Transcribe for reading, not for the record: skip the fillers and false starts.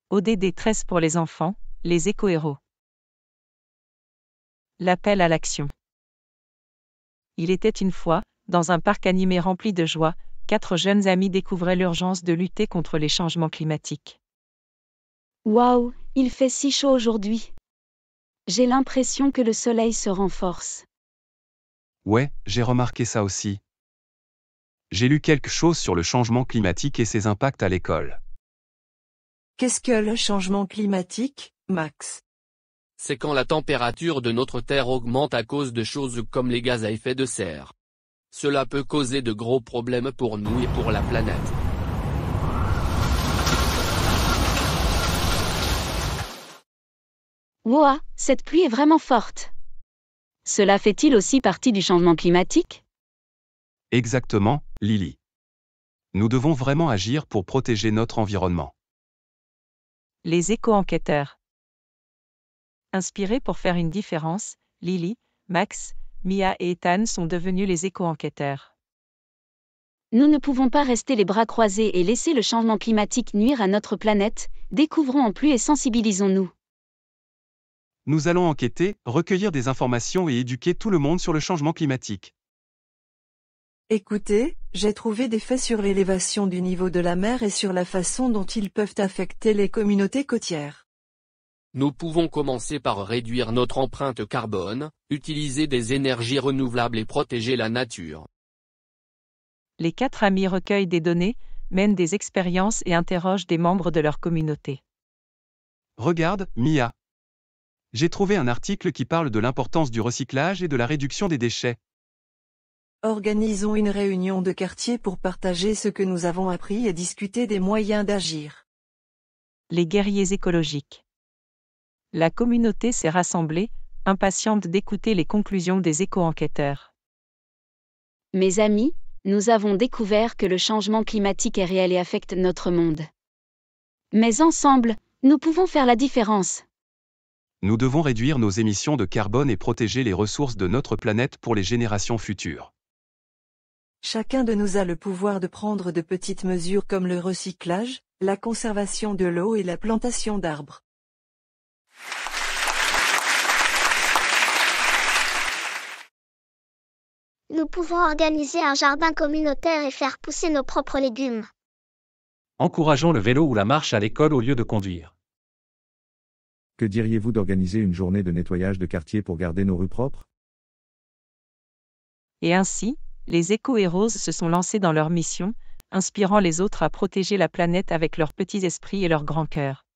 ODD 13 pour les enfants, les éco-héros. L'appel à l'action. Il était une fois, dans un parc animé rempli de joie, 4 jeunes amis découvraient l'urgence de lutter contre les changements climatiques. Waouh, il fait si chaud aujourd'hui. J'ai l'impression que le soleil se renforce. Ouais, j'ai remarqué ça aussi. J'ai lu quelque chose sur le changement climatique et ses impacts à l'école. Qu'est-ce que le changement climatique, Max? C'est quand la température de notre Terre augmente à cause de choses comme les gaz à effet de serre. Cela peut causer de gros problèmes pour nous et pour la planète. Ouah, cette pluie est vraiment forte. Cela fait-il aussi partie du changement climatique? Exactement, Lily. Nous devons vraiment agir pour protéger notre environnement. Les éco-enquêteurs. Inspirés pour faire une différence, Lily, Max, Mia et Ethan sont devenus les éco-enquêteurs. Nous ne pouvons pas rester les bras croisés et laisser le changement climatique nuire à notre planète. Découvrons en plus et sensibilisons-nous. Nous allons enquêter, recueillir des informations et éduquer tout le monde sur le changement climatique. Écoutez, j'ai trouvé des faits sur l'élévation du niveau de la mer et sur la façon dont ils peuvent affecter les communautés côtières. Nous pouvons commencer par réduire notre empreinte carbone, utiliser des énergies renouvelables et protéger la nature. Les 4 amis recueillent des données, mènent des expériences et interrogent des membres de leur communauté. Regarde, Mia. J'ai trouvé un article qui parle de l'importance du recyclage et de la réduction des déchets. Organisons une réunion de quartier pour partager ce que nous avons appris et discuter des moyens d'agir. Les guerriers écologiques. La communauté s'est rassemblée, impatiente d'écouter les conclusions des éco-enquêteurs. Mes amis, nous avons découvert que le changement climatique est réel et affecte notre monde. Mais ensemble, nous pouvons faire la différence. Nous devons réduire nos émissions de carbone et protéger les ressources de notre planète pour les générations futures. Chacun de nous a le pouvoir de prendre de petites mesures comme le recyclage, la conservation de l'eau et la plantation d'arbres. Nous pouvons organiser un jardin communautaire et faire pousser nos propres légumes. Encourageons le vélo ou la marche à l'école au lieu de conduire. Que diriez-vous d'organiser une journée de nettoyage de quartier pour garder nos rues propres? Et ainsi, les éco-héros se sont lancés dans leur mission, inspirant les autres à protéger la planète avec leurs petits esprits et leurs grands cœurs.